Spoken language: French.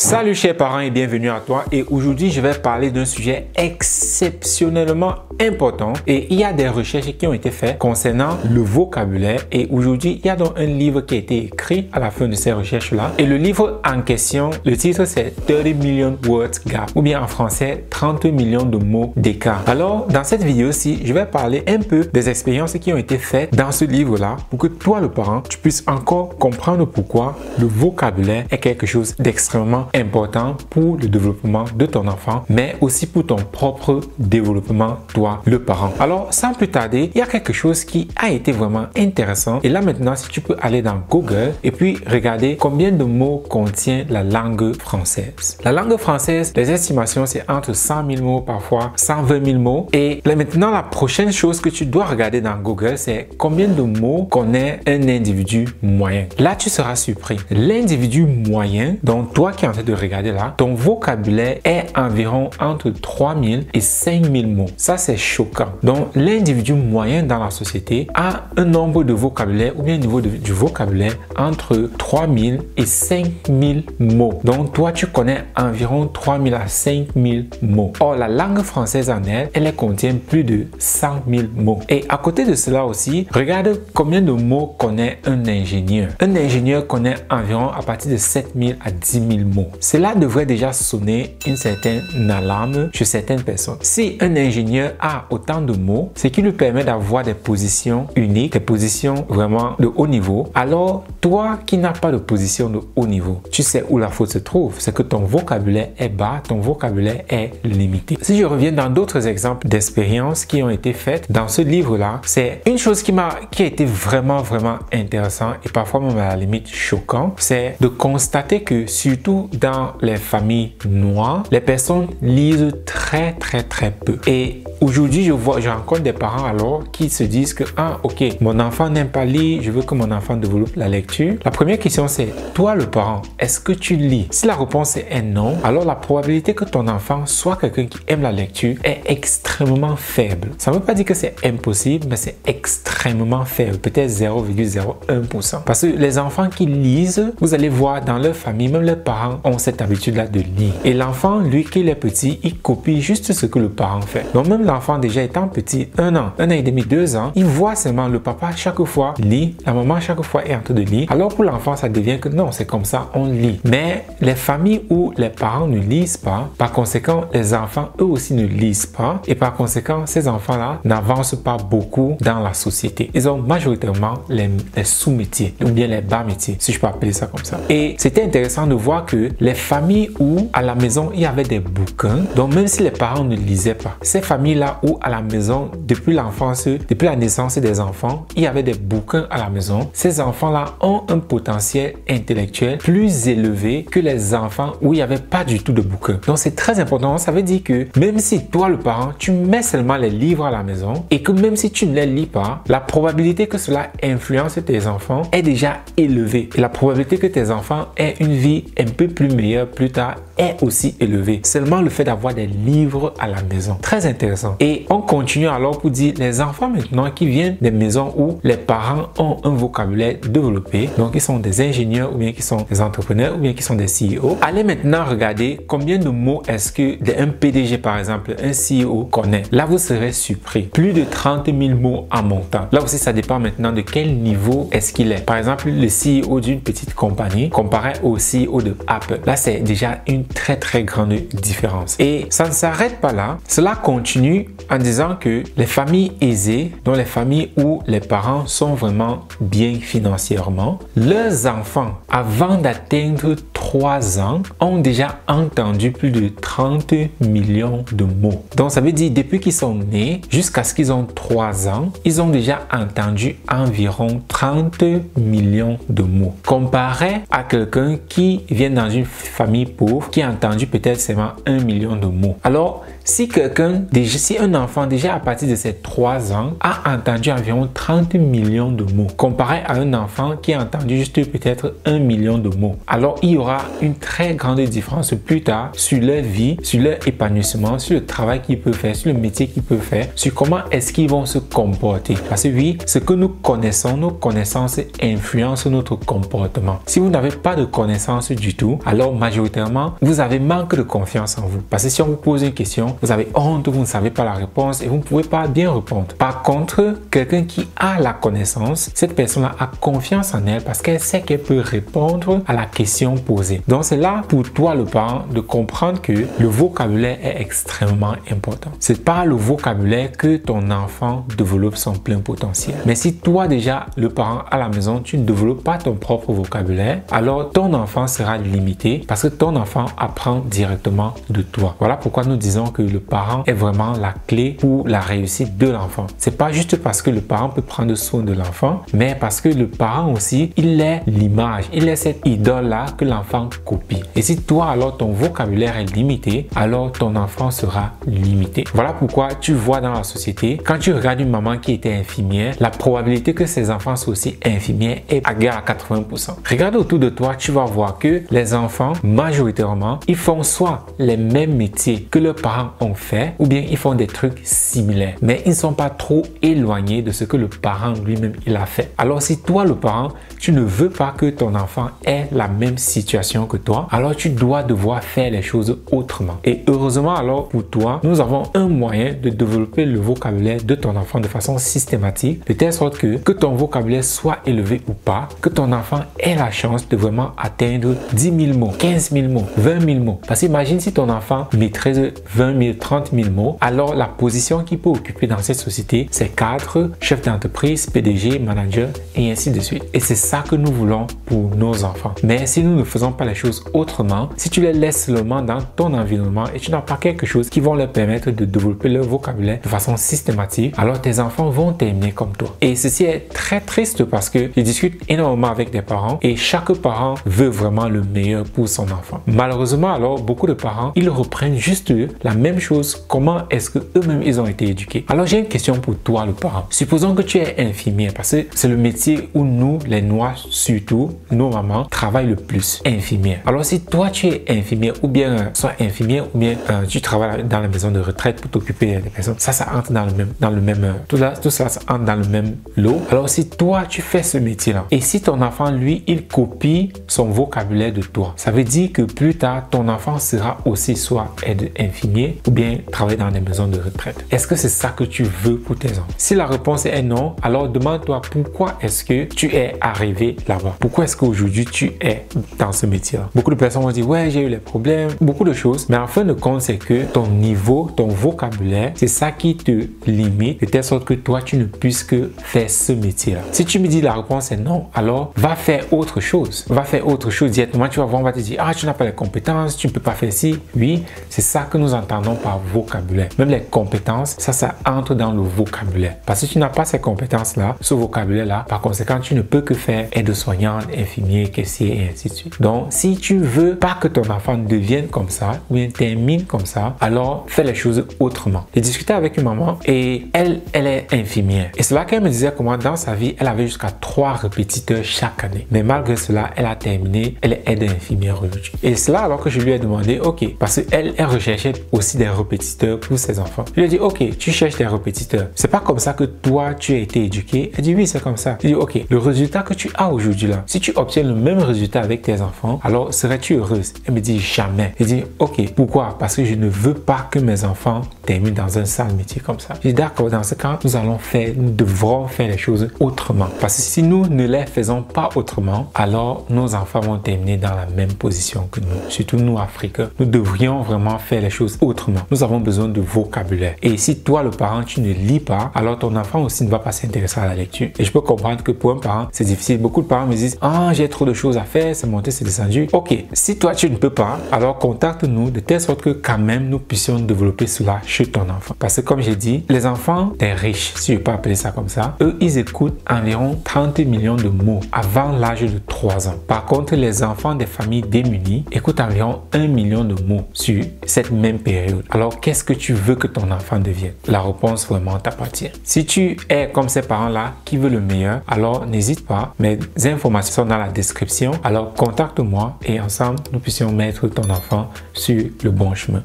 Salut chers parents et bienvenue à toi, et aujourd'hui je vais parler d'un sujet exceptionnellement important et il y a des recherches qui ont été faites concernant le vocabulaire et aujourd'hui il y a donc un livre qui a été écrit à la fin de ces recherches là et le livre en question, le titre c'est 30 Million Words Gap ou bien en français 30 millions de mots d'écart. Alors dans cette vidéo-ci je vais parler un peu des expériences qui ont été faites dans ce livre là pour que toi le parent tu puisses encore comprendre pourquoi le vocabulaire est quelque chose d'extrêmement important pour le développement de ton enfant mais aussi pour ton propre développement toi le parent. Alors sans plus tarder, il y a quelque chose qui a été vraiment intéressant et là maintenant si tu peux aller dans Google et puis regarder combien de mots contient la langue française. La langue française, les estimations c'est entre 100 000 mots parfois 120 000 mots et là maintenant la prochaine chose que tu dois regarder dans Google c'est combien de mots connaît un individu moyen. Là tu seras surpris. L'individu moyen, donc toi qui es en train de regarder là, ton vocabulaire est environ entre 3000 et 5000 mots. Ça c'est choquant. Donc l'individu moyen dans la société a un nombre de vocabulaire ou bien un niveau du vocabulaire entre 3000 et 5000 mots. Donc toi tu connais environ 3000 à 5000 mots. Or la langue française en elle contient plus de 100 000 mots. Et à côté de cela aussi, regarde combien de mots connaît un ingénieur. Un ingénieur connaît environ à partir de 7000 à 10 000 mots. Cela devrait déjà sonner une certaine alarme chez certaines personnes. Si un ingénieur a autant de mots, ce qui lui permet d'avoir des positions uniques, des positions vraiment de haut niveau, alors toi qui n'as pas de position de haut niveau, tu sais où la faute se trouve, c'est que ton vocabulaire est bas, ton vocabulaire est limité. Si je reviens dans d'autres exemples d'expériences qui ont été faites dans ce livre-là, c'est une chose qui a été vraiment intéressant et parfois même à la limite choquant, c'est de constater que surtout dans les familles noires, les personnes lisent très peu. Et aujourd'hui, je rencontre des parents alors qui se disent que ok, mon enfant n'aime pas lire, je veux que mon enfant développe la lecture. La première question c'est, toi le parent, est-ce que tu lis? Si la réponse est non, alors la probabilité que ton enfant soit quelqu'un qui aime la lecture est extrêmement faible. Ça ne veut pas dire que c'est impossible, mais c'est extrêmement faible, peut-être 0,01%. Parce que les enfants qui lisent, vous allez voir dans leur famille, même leurs parents ont cette habitude-là de lire. Et l'enfant, lui, qui est petit, il copie juste ce que le parent fait. Donc même l'enfant déjà étant petit, 1 an et demi, 2 ans, il voit seulement le papa chaque fois lit, la maman chaque fois est en train de lire. Alors pour l'enfant, ça devient que non, c'est comme ça, on lit. Mais les familles où les parents ne lisent pas, par conséquent, les enfants eux aussi ne lisent pas et par conséquent, ces enfants-là n'avancent pas beaucoup dans la société. Ils ont majoritairement les sous-métiers ou bien les bas métiers, si je peux appeler ça comme ça. Et c'était intéressant de voir que les familles où à la maison, il y avait des bouquins, donc même si les parents ne lisaient pas, ces familles-là où à la maison, depuis l'enfance, depuis la naissance des enfants, il y avait des bouquins à la maison, ces enfants-là ont un potentiel intellectuel plus élevé que les enfants où il n'y avait pas du tout de bouquins. Donc c'est très important, ça veut dire que même si toi le parent, tu mets seulement les livres à la maison et que même si tu ne les lis pas, la probabilité que cela influence tes enfants est déjà élevée. Et la probabilité que tes enfants aient une vie un peu plus meilleure plus tard est aussi élevée. Seulement le fait d'avoir des livres à la maison. Très intéressant. Et on continue alors pour dire les enfants maintenant qui viennent des maisons où les parents ont un vocabulaire développé, donc ils sont des ingénieurs ou bien qui sont des entrepreneurs ou bien qui sont des CEO. Allez maintenant regarder combien de mots est-ce que un PDG par exemple, un CEO connaît. Là vous serez surpris. Plus de 30 000 mots en montant. Là aussi ça dépend maintenant de quel niveau est-ce qu'il est. Par exemple le CEO d'une petite compagnie comparé au CEO de Apple. Là c'est déjà une très grande différence. Et ça ne s'arrête pas là. Cela continue en disant que les familles aisées, donc les familles où les parents sont vraiment bien financièrement, leurs enfants, avant d'atteindre 3 ans, ont déjà entendu plus de 30 millions de mots. Donc ça veut dire depuis qu'ils sont nés jusqu'à ce qu'ils ont 3 ans, ils ont déjà entendu environ 30 millions de mots. Comparé à quelqu'un qui vient dans une famille pauvre, qui a entendu peut-être seulement 1 million de mots. Alors, si un enfant déjà à partir de ses 3 ans a entendu environ 30 millions de mots, comparé à un enfant qui a entendu juste peut-être 1 million de mots, alors il y aura une très grande différence plus tard sur leur vie, sur leur épanouissement, sur le travail qu'ils peuvent faire, sur le métier qu'ils peuvent faire, sur comment est-ce qu'ils vont se comporter. Parce que oui, ce que nous connaissons, nos connaissances influencent notre comportement. Si vous n'avez pas de connaissances du tout, alors majoritairement, vous avez manque de confiance en vous. Parce que si on vous pose une question, vous avez honte, vous ne savez pas la réponse et vous ne pouvez pas bien répondre. Par contre, quelqu'un qui a la connaissance, cette personne-là a confiance en elle parce qu'elle sait qu'elle peut répondre à la question posée. Donc c'est là pour toi le parent de comprendre que le vocabulaire est extrêmement important. C'est par le vocabulaire que ton enfant développe son plein potentiel. Mais si toi déjà le parent à la maison, tu ne développes pas ton propre vocabulaire, alors ton enfant sera limité parce que ton enfant apprend directement de toi. Voilà pourquoi nous disons que le parent est vraiment la clé pour la réussite de l'enfant. C'est pas juste parce que le parent peut prendre soin de l'enfant, mais parce que le parent aussi, il est l'image, il est cette idole-là que l'enfant copie. Et si toi alors ton vocabulaire est limité, alors ton enfant sera limité. Voilà pourquoi tu vois dans la société, quand tu regardes une maman qui était infirmière, la probabilité que ses enfants soient aussi infirmières est égale à 80%. Regarde autour de toi, tu vas voir que les enfants, majoritairement, ils font soit les mêmes métiers que leurs parents ont fait, ou bien ils font des trucs similaires, mais ils ne sont pas trop éloignés de ce que le parent lui-même il a fait. Alors si toi le parent, tu ne veux pas que ton enfant ait la même situation que toi, alors tu dois devoir faire les choses autrement. Et heureusement alors pour toi, nous avons un moyen de développer le vocabulaire de ton enfant de façon systématique, de telle sorte que ton vocabulaire soit élevé ou pas, que ton enfant ait la chance de vraiment atteindre 10 000 mots, 15 000 mots, 20 000 mots. Parce qu'imagine si ton enfant maîtrise 20 000, 30 000 mots, alors la position qu'il peut occuper dans cette société, c'est cadre, chef d'entreprise, PDG, manager et ainsi de suite. Et c'est ça que nous voulons pour nos enfants. Mais si nous ne faisons pas les choses autrement, si tu les laisses seulement dans ton environnement et tu n'as pas quelque chose qui vont leur permettre de développer leur vocabulaire de façon systématique, alors tes enfants vont terminer comme toi. Et ceci est très triste parce que je discute énormément avec des parents et chaque parent veut vraiment le meilleur pour son enfant. Malheureusement, alors, beaucoup de parents, ils reprennent juste la même chose. Comment est-ce que eux-mêmes ils ont été éduqués? Alors, j'ai une question pour toi, le parent. Supposons que tu es infirmière parce que c'est le métier où nous, les Noirs, surtout, nos mamans, travaillent le plus. Infirmière. Alors, si toi, tu es infirmière ou bien soit infirmière ou bien tu travailles dans la maison de retraite pour t'occuper des personnes, ça entre dans le même tout ça entre dans le même lot. Alors, si toi, tu fais ce métier-là et si ton enfant, lui, il copie son vocabulaire de toi, ça veut dire que plus tard, ton enfant sera aussi soit être infirmier ou bien travailler dans des maisons de retraite. Est-ce que c'est ça que tu veux pour tes enfants? Si la réponse est non, alors demande-toi pourquoi est-ce que tu es arrivé là-bas? Pourquoi est-ce qu'aujourd'hui tu es dans ce métier-là? Beaucoup de personnes vont dire ouais, j'ai eu les problèmes, beaucoup de choses, mais en fin de compte, c'est que ton niveau, ton vocabulaire, c'est ça qui te limite de telle sorte que toi, tu ne puisses que faire ce métier-là. Si tu me dis la réponse est non, alors va faire autre chose. Va faire autre chose directement. Tu vas voir, on va te dire ah, tu n'as pas les compétences, tu ne peux pas faire ci. Oui, c'est ça que nous entendons par vocabulaire. Même les compétences, ça entre dans le vocabulaire. Parce que tu n'as pas ces compétences-là, ce vocabulaire-là, par conséquent, tu ne peux que faire aide-soignante, infirmier, caissier et ainsi de suite. Donc, si tu veux pas que ton enfant devienne comme ça ou bien termine comme ça, alors fais les choses autrement. J'ai discuté avec une maman et elle est infirmière. Et c'est là qu'elle me disait comment dans sa vie, elle avait jusqu'à 3 répétiteurs chaque année. Mais malgré cela, elle a terminé, elle est aide infirmière aujourd'hui. Et c'est là alors que je lui ai demandé, ok, parce qu'elle recherchait aussi des répétiteurs pour ses enfants. Je lui ai dit, ok, tu cherches des répétiteurs. C'est pas comme ça que toi, tu as été éduqué. Elle dit, oui, c'est comme ça. Je lui ai dit, ok, le résultat que tu as aujourd'hui là, si tu obtiens le même résultat avec tes enfants, alors serais-tu heureuse? Elle me dit, jamais. Je dis, ok, pourquoi? Parce que je ne veux pas que mes enfants terminent dans un sale métier comme ça. Je dis, d'accord, dans ce cas, nous devrons faire les choses autrement. Parce que si nous ne les faisons pas autrement, alors nos enfants vont terminer dans la même position que nous. Surtout nous, Africains, nous devrions vraiment faire les choses autrement. Nous avons besoin de vocabulaire. Et si toi, le parent, tu ne lis pas, alors ton enfant aussi ne va pas s'intéresser à la lecture. Et je peux comprendre que pour un parent, c'est difficile. Beaucoup de parents me disent, ah, j'ai trop de choses à faire, c'est monté, c'est descendu. Ok, si toi, tu ne peux pas, alors contacte-nous de telle sorte que quand même, nous puissions développer cela chez ton enfant. Parce que comme j'ai dit, les enfants des riches, si je peux appeler ça comme ça, eux, ils écoutent environ 30 millions de mots avant l'âge de 3 ans. Par contre, les enfants des familles démunies écoutent environ 1 million de mots sur cette même période période. Alors, qu'est-ce que tu veux que ton enfant devienne? La réponse vraiment t'appartient. Si tu es comme ces parents-là qui veulent le meilleur, alors n'hésite pas. Mes informations sont dans la description. Alors, contacte-moi et ensemble, nous puissions mettre ton enfant sur le bon chemin.